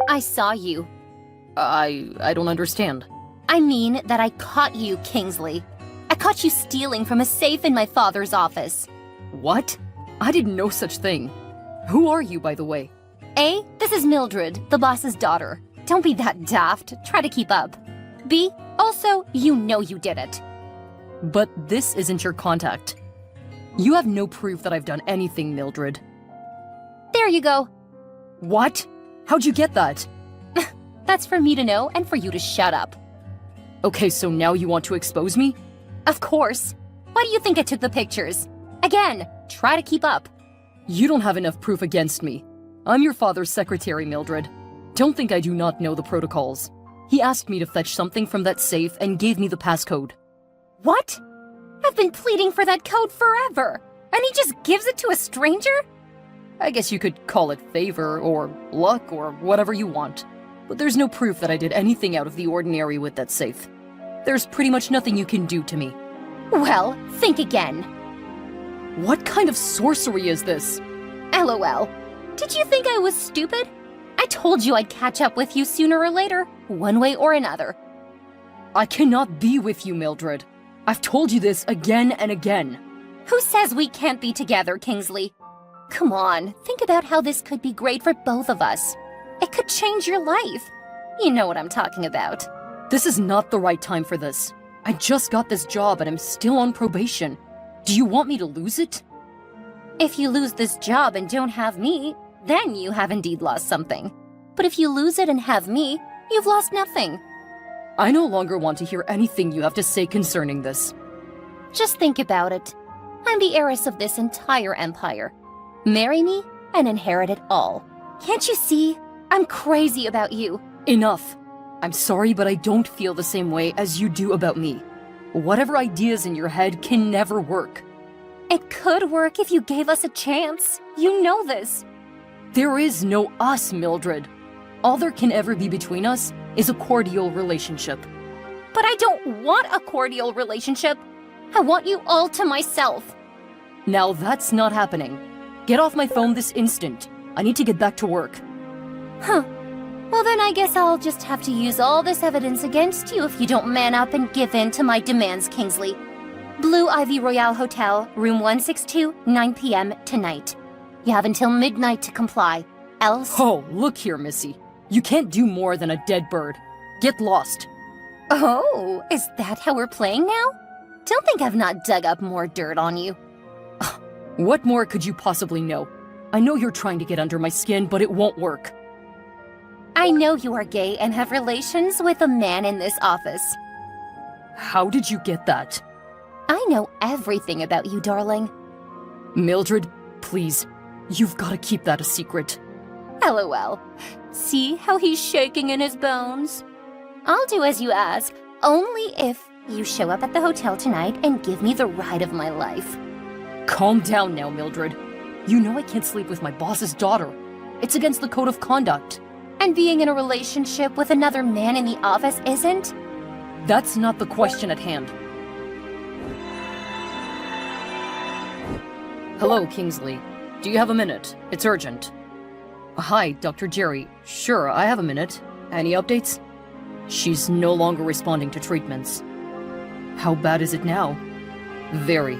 I saw you. I don't understand. I mean that I caught you, Kingsley. I caught you stealing from a safe in my father's office. What? I did no such thing. Who are you, by the way? A, this is Mildred, the boss's daughter. Don't be that daft. Try to keep up. B, also, you know you did it. But this isn't your contact. You have no proof that I've done anything, Mildred. There you go. What? How'd you get that? That's for me to know and for you to shut up. Okay, so now you want to expose me? Of course. Why do you think I took the pictures? Again, try to keep up. You don't have enough proof against me. I'm your father's secretary, Mildred. Don't think I do not know the protocols. He asked me to fetch something from that safe and gave me the passcode. What? I've been pleading for that code forever, and he just gives it to a stranger? I guess you could call it favor, or luck, or whatever you want. But there's no proof that I did anything out of the ordinary with that safe. There's pretty much nothing you can do to me. Well, think again. What kind of sorcery is this? LOL. Did you think I was stupid? I told you I'd catch up with you sooner or later, one way or another. I cannot be with you, Mildred. I've told you this again and again. Who says we can't be together, Kingsley? Come on, think about how this could be great for both of us. It could change your life. You know what I'm talking about. This is not the right time for this. I just got this job and I'm still on probation. Do you want me to lose it? If you lose this job and don't have me, then you have indeed lost something. But if you lose it and have me, you've lost nothing. I no longer want to hear anything you have to say concerning this. Just think about it. I'm the heiress of this entire empire. Marry me and inherit it all. Can't you see? I'm crazy about you. Enough. I'm sorry, but I don't feel the same way as you do about me. Whatever ideas in your head can never work. It could work if you gave us a chance. You know this. There is no us, Mildred. All there can ever be between us is a cordial relationship. But I don't want a cordial relationship. I want you all to myself. Now that's not happening. Get off my phone this instant. I need to get back to work. Huh. Well then I guess I'll just have to use all this evidence against you if you don't man up and give in to my demands, Kingsley. Blue Ivy Royale Hotel, room 162, 9 p.m. tonight. You have until midnight to comply, else— Oh, look here, Missy. You can't do more than a dead bird. Get lost. Oh, is that how we're playing now? Don't think I've not dug up more dirt on you. What more could you possibly know? I know you're trying to get under my skin, but it won't work. I know you are gay and have relations with a man in this office. How did you get that? I know everything about you, darling. Mildred, please. You've got to keep that a secret. LOL. See how he's shaking in his bones? I'll do as you ask, only if you show up at the hotel tonight and give me the ride of my life. Calm down now, Mildred. You know I can't sleep with my boss's daughter. It's against the code of conduct. And being in a relationship with another man in the office isn't? That's not the question at hand. Hello, Kingsley. Do you have a minute? It's urgent. Hi, Dr. Jerry. Sure, I have a minute. Any updates? She's no longer responding to treatments. How bad is it now? Very.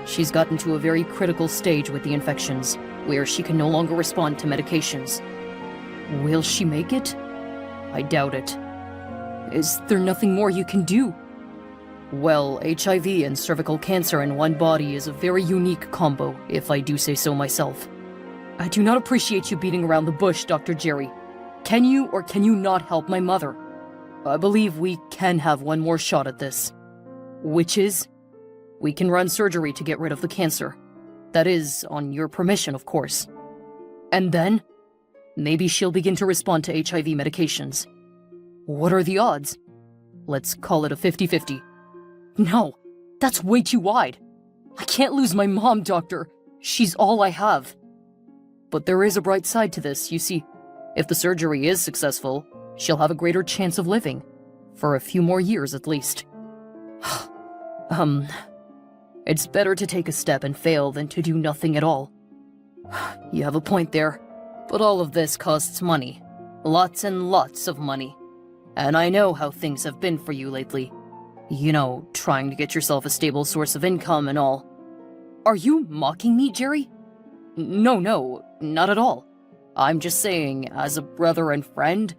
She's gotten to a very critical stage with the infections, where she can no longer respond to medications. Will she make it? I doubt it. Is there nothing more you can do? Well, HIV and cervical cancer in one body is a very unique combo, if I do say so myself. I do not appreciate you beating around the bush, Dr. Jerry. Can you or can you not help my mother? I believe we can have one more shot at this. Which is, we can run surgery to get rid of the cancer. That is, on your permission, of course. And then, maybe she'll begin to respond to HIV medications. What are the odds? Let's call it a 50-50. No, that's way too wide. I can't lose my mom, Doctor. She's all I have. But there is a bright side to this, you see. If the surgery is successful, she'll have a greater chance of living. For a few more years, at least. It's better to take a step and fail than to do nothing at all. You have a point there, but all of this costs money. Lots and lots of money. And I know how things have been for you lately. You know, trying to get yourself a stable source of income and all. Are you mocking me, Jerry? No, not at all. I'm just saying, as a brother and friend,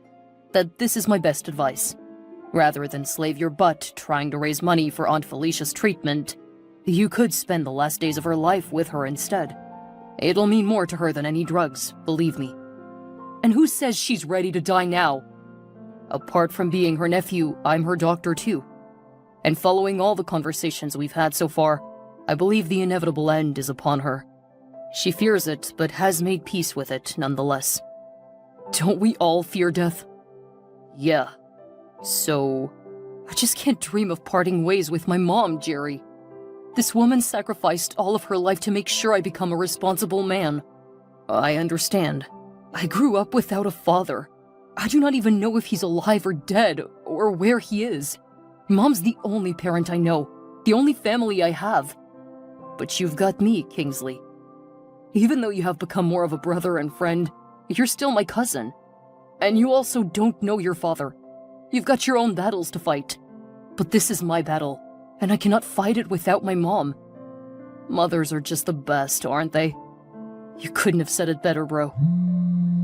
that this is my best advice. Rather than slave your butt trying to raise money for Aunt Felicia's treatment, you could spend the last days of her life with her instead. It'll mean more to her than any drugs, believe me. And who says she's ready to die now? Apart from being her nephew, I'm her doctor too. And following all the conversations we've had so far, I believe the inevitable end is upon her. She fears it, but has made peace with it nonetheless. Don't we all fear death? Yeah. So, I just can't dream of parting ways with my mom, Jerry. This woman sacrificed all of her life to make sure I become a responsible man. I understand. I grew up without a father. I do not even know if he's alive or dead, or where he is. Mom's the only parent I know, the only family I have. But you've got me, Kingsley. Even though you have become more of a brother and friend, you're still my cousin. And you also don't know your father. You've got your own battles to fight. But this is my battle, and I cannot fight it without my mom. Mothers are just the best, aren't they? You couldn't have said it better, bro.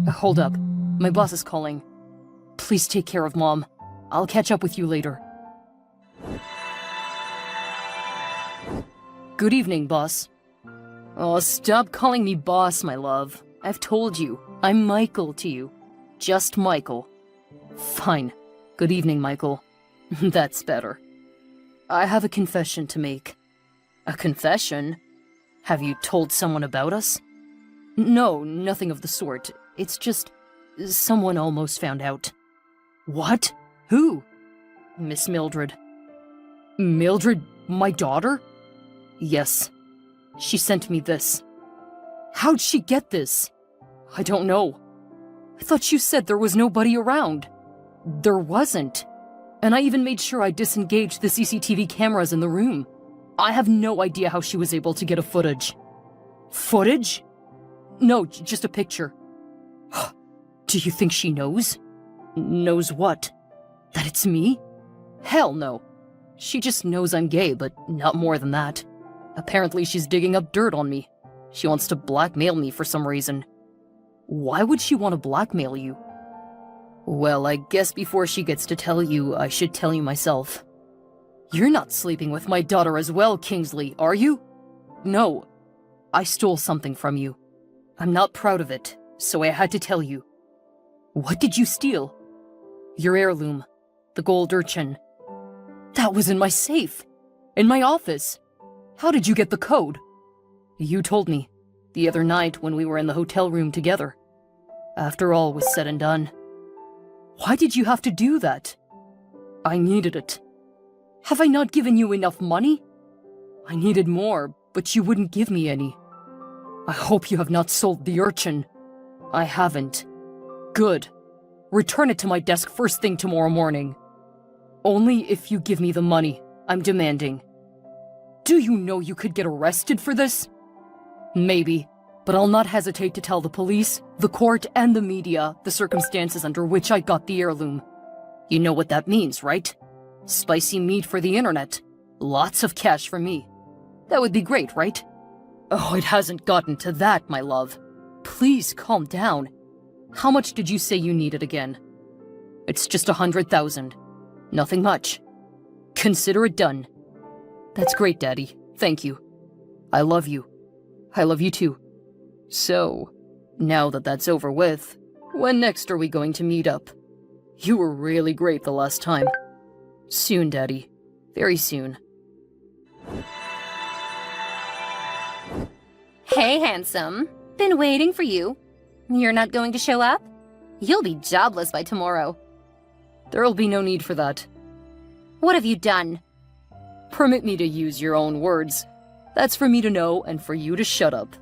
Hold up. My boss is calling. Please take care of Mom. I'll catch up with you later. Good evening, boss. Oh, stop calling me boss, my love. I've told you. I'm Michael to you. Just Michael. Fine. Good evening, Michael. That's better. I have a confession to make. A confession? Have you told someone about us? No, nothing of the sort. It's just... someone almost found out. What? Who? Miss Mildred. Mildred, my daughter? Yes. She sent me this. How'd she get this? I don't know. I thought you said there was nobody around. There wasn't. And I even made sure I disengaged the CCTV cameras in the room. I have no idea how she was able to get a footage. Footage? No, just a picture. Do you think she knows? Knows what? That it's me? Hell no. She just knows I'm gay, but not more than that. Apparently she's digging up dirt on me. She wants to blackmail me for some reason. Why would she want to blackmail you? Well, I guess before she gets to tell you, I should tell you myself. You're not sleeping with my daughter as well, Kingsley, are you? No. I stole something from you. I'm not proud of it, so I had to tell you. What did you steal? Your heirloom. The gold urchin. That was in my safe. In my office. How did you get the code? You told me, the other night when we were in the hotel room together. After all was said and done. Why did you have to do that? I needed it. Have I not given you enough money? I needed more, but you wouldn't give me any. I hope you have not sold the urchin. I haven't. Good. Return it to my desk first thing tomorrow morning. Only if you give me the money, I'm demanding. Do you know you could get arrested for this? Maybe, but I'll not hesitate to tell the police, the court, and the media the circumstances under which I got the heirloom. You know what that means, right? Spicy meat for the internet. Lots of cash for me. That would be great, right? Oh, it hasn't gotten to that, my love. Please calm down. How much did you say you needed again? It's just 100,000. Nothing much. Consider it done. That's great, Daddy. Thank you. I love you. I love you too. So, now that that's over with, when next are we going to meet up? You were really great the last time. Soon, Daddy. Very soon. Hey, handsome. Been waiting for you. You're not going to show up? You'll be jobless by tomorrow. There'll be no need for that. What have you done? Permit me to use your own words. That's for me to know and for you to shut up.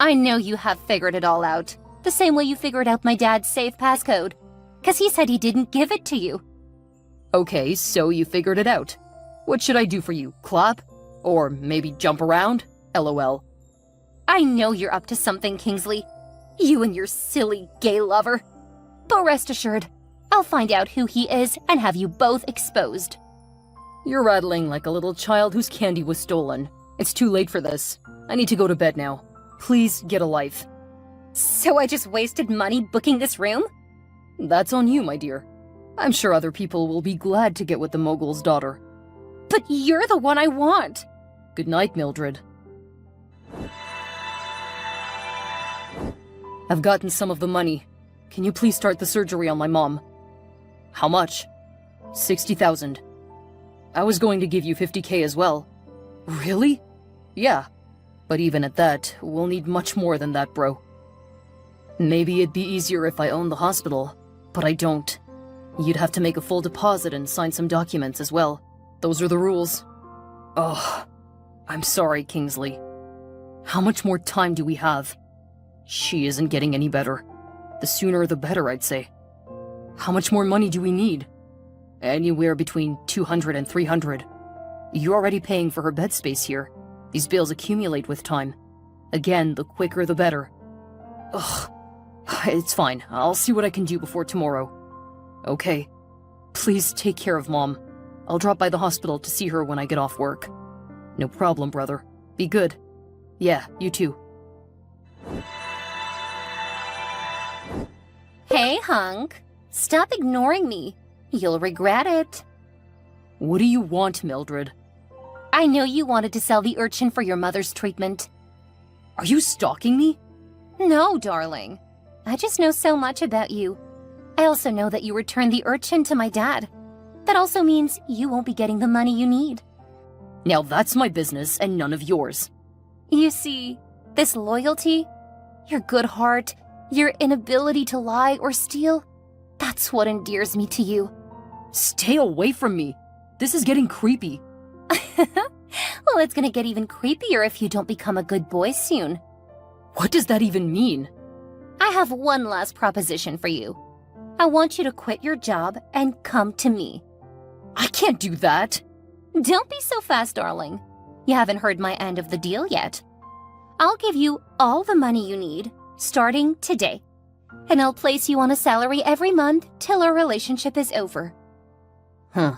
I know you have figured it all out. The same way you figured out my dad's safe passcode. 'Cause he said he didn't give it to you. Okay, so you figured it out. What should I do for you? Clap? Or maybe jump around? LOL. I know you're up to something, Kingsley. You and your silly gay lover. But rest assured, I'll find out who he is and have you both exposed. You're rattling like a little child whose candy was stolen. It's too late for this. I need to go to bed now. Please get a life. So I just wasted money booking this room? That's on you, my dear. I'm sure other people will be glad to get with the mogul's daughter. But you're the one I want. Good night, Mildred. I've gotten some of the money. Can you please start the surgery on my mom? How much? 60,000. I was going to give you 50K as well. Really? Yeah. But even at that, we'll need much more than that, bro. Maybe it'd be easier if I owned the hospital, but I don't. You'd have to make a full deposit and sign some documents as well. Those are the rules. Oh, I'm sorry, Kingsley. How much more time do we have? She isn't getting any better. The sooner the better, I'd say. How much more money do we need? Anywhere between 200 and 300. You're already paying for her bed space here. These bills accumulate with time. Again, the quicker the better. Ugh. It's fine. I'll see what I can do before tomorrow. Okay. Please take care of Mom. I'll drop by the hospital to see her when I get off work. No problem, brother. Be good. Yeah, you too. Hey, hunk. Stop ignoring me. You'll regret it. What do you want, Mildred? I know you wanted to sell the urchin for your mother's treatment. Are you stalking me? No, darling. I just know so much about you. I also know that you returned the urchin to my dad. That also means you won't be getting the money you need. Now that's my business and none of yours. You see, this loyalty, your good heart, your inability to lie or steal, that's what endears me to you. Stay away from me. This is getting creepy. Well, it's gonna get even creepier if you don't become a good boy soon. What does that even mean? I have one last proposition for you. I want you to quit your job and come to me. I can't do that. Don't be so fast, darling. You haven't heard my end of the deal yet. I'll give you all the money you need, starting today. And I'll place you on a salary every month till our relationship is over. Huh.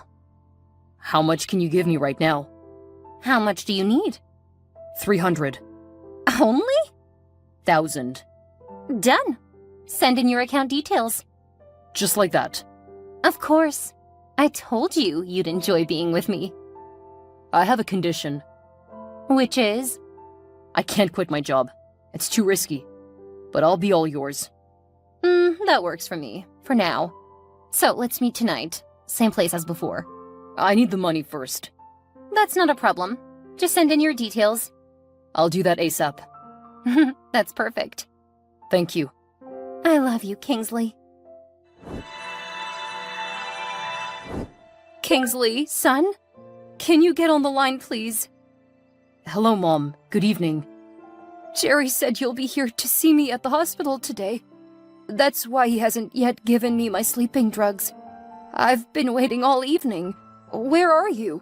How much can you give me right now? How much do you need? 300. Only? 1,000. Done. Send in your account details. Just like that. Of course. I told you you'd enjoy being with me. I have a condition. Which is? I can't quit my job. It's too risky. But I'll be all yours. That works for me, for now. So let's meet tonight. Same place as before. I need the money first. That's not a problem. Just send in your details. I'll do that ASAP. That's perfect. Thank you. I love you, Kingsley. Kingsley, son? Can you get on the line, please? Hello, Mom. Good evening. Jerry said you'll be here to see me at the hospital today. That's why he hasn't yet given me my sleeping drugs. I've been waiting all evening. Where are you?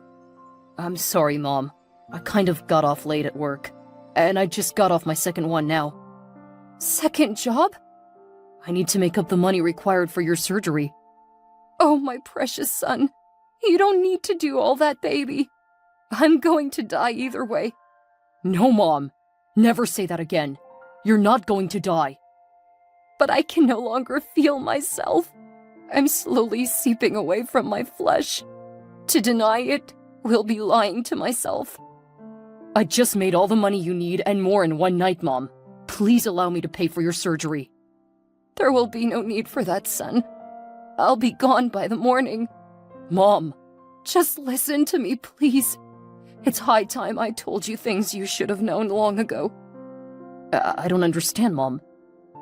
I'm sorry, Mom. I kind of got off late at work. And I just got off my second one now. Second job? I need to make up the money required for your surgery. Oh, my precious son. You don't need to do all that, baby. I'm going to die either way. No, Mom. Never say that again. You're not going to die. But I can no longer feel myself. I'm slowly seeping away from my flesh. To deny it will be lying to myself. I just made all the money you need and more in one night, Mom. Please allow me to pay for your surgery. There will be no need for that, son. I'll be gone by the morning. Mom. Just listen to me, please. It's high time I told you things you should have known long ago. I don't understand, Mom.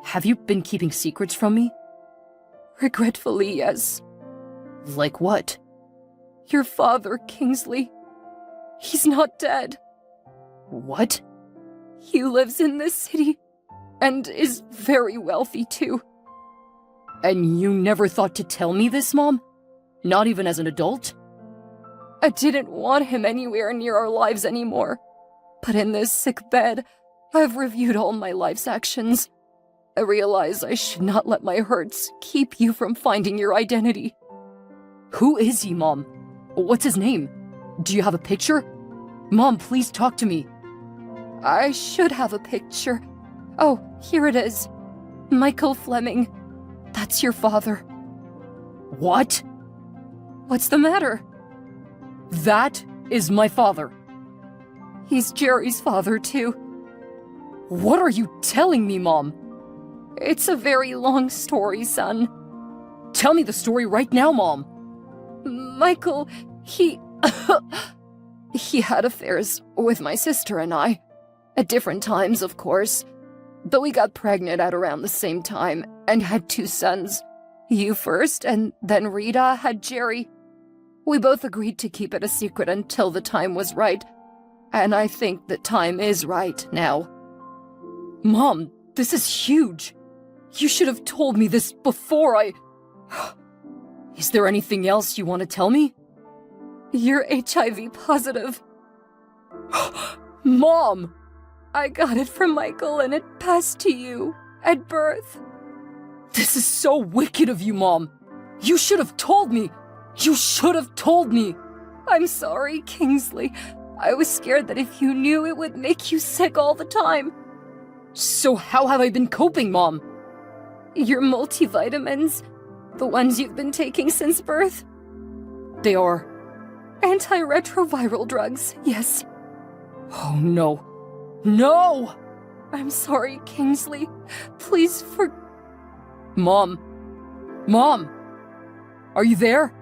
Have you been keeping secrets from me? Regretfully, yes. Like what? Your father, Kingsley. He's not dead. What? He lives in this city, and is very wealthy too. And you never thought to tell me this, Mom? Not even as an adult? I didn't want him anywhere near our lives anymore. But in this sick bed, I've reviewed all my life's actions. I realize I should not let my hurts keep you from finding your identity. Who is he, Mom? What's his name? Do you have a picture? Mom, please talk to me. I should have a picture. Oh, here it is. Michael Fleming. That's your father. What? What's the matter? That is my father. He's Jerry's father, too. What are you telling me, Mom? It's a very long story, son. Tell me the story right now, Mom. Michael, he had affairs with my sister and I. At different times, of course. But we got pregnant at around the same time and had 2 sons. You first, and then Rita had Jerry. We both agreed to keep it a secret until the time was right. And I think the time is right now. Mom, this is huge. You should have told me this before I... Is there anything else you want to tell me? You're HIV positive. Mom! I got it from Michael and it passed to you at birth. This is so wicked of you, Mom. You should have told me. You should have told me. I'm sorry, Kingsley. I was scared that if you knew it would make you sick all the time. So how have I been coping, Mom? Your multivitamins, the ones you've been taking since birth. They are antiretroviral drugs, yes. Oh, no. No! I'm sorry, Kingsley. Please Mom. Mom! Are you there?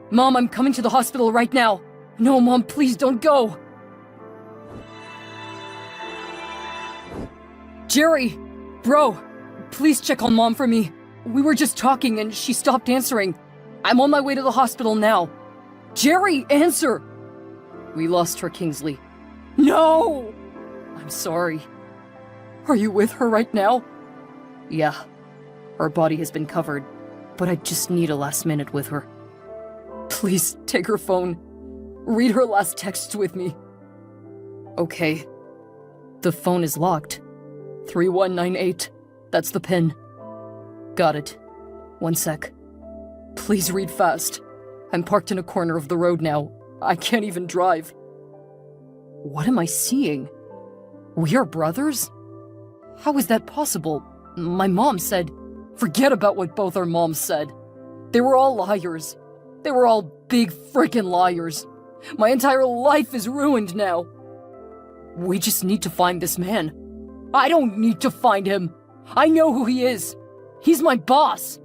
Mom, I'm coming to the hospital right now. No, Mom, please don't go. Jerry! Bro! Please check on Mom for me. We were just talking and she stopped answering. I'm on my way to the hospital now. Jerry, answer! We lost her, Kingsley. No! I'm sorry. Are you with her right now? Yeah. Her body has been covered, but I just need a last minute with her. Please take her phone. Read her last texts with me. Okay. The phone is locked. 3198. That's the PIN. Got it. 1 sec. Please read fast. I'm parked in a corner of the road now. I can't even drive. What am I seeing? We are brothers? How is that possible? My mom said... Forget about what both our moms said. They were all liars. They were all big frickin' liars. My entire life is ruined now. We just need to find this man. I don't need to find him. I know who he is. He's my boss.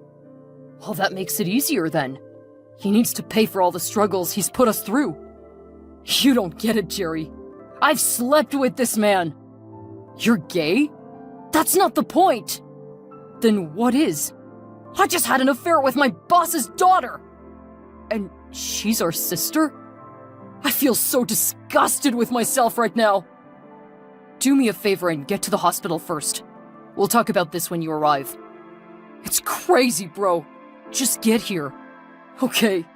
Well, that makes it easier then. He needs to pay for all the struggles he's put us through. You don't get it, Jerry. I've slept with this man. You're gay? That's not the point. Then what is? I just had an affair with my boss's daughter. And she's our sister? I feel so disgusted with myself right now. Do me a favor and get to the hospital first. We'll talk about this when you arrive. It's crazy, bro. Just get here. Okay.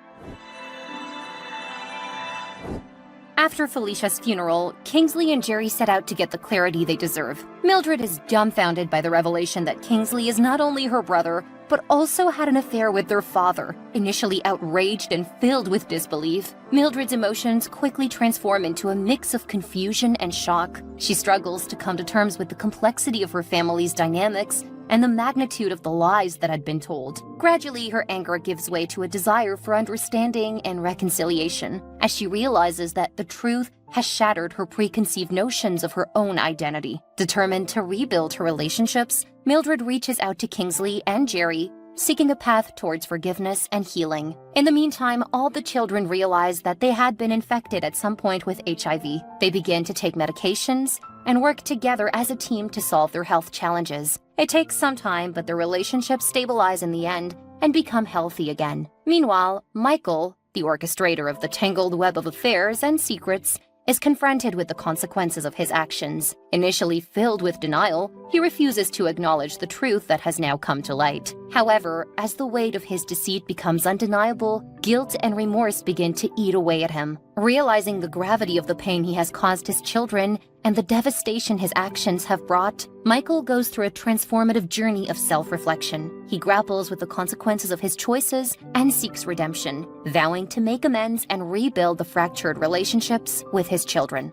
After Felicia's funeral, Kingsley and Jerry set out to get the clarity they deserve. Mildred is dumbfounded by the revelation that Kingsley is not only her brother, but also had an affair with their father. Initially outraged and filled with disbelief, Mildred's emotions quickly transform into a mix of confusion and shock. She struggles to come to terms with the complexity of her family's dynamics and the magnitude of the lies that had been told. Gradually, her anger gives way to a desire for understanding and reconciliation, as she realizes that the truth has shattered her preconceived notions of her own identity. Determined to rebuild her relationships, Mildred reaches out to Kingsley and Jerry, seeking a path towards forgiveness and healing. In the meantime, all the children realize that they had been infected at some point with HIV. They begin to take medications and work together as a team to solve their health challenges. It takes some time, but their relationships stabilize in the end and become healthy again. Meanwhile, Michael, the orchestrator of the tangled web of affairs and secrets, is confronted with the consequences of his actions. Initially filled with denial, he refuses to acknowledge the truth that has now come to light. However, as the weight of his deceit becomes undeniable, guilt and remorse begin to eat away at him. Realizing the gravity of the pain he has caused his children and the devastation his actions have brought, Michael goes through a transformative journey of self-reflection. He grapples with the consequences of his choices and seeks redemption, vowing to make amends and rebuild the fractured relationships with his children.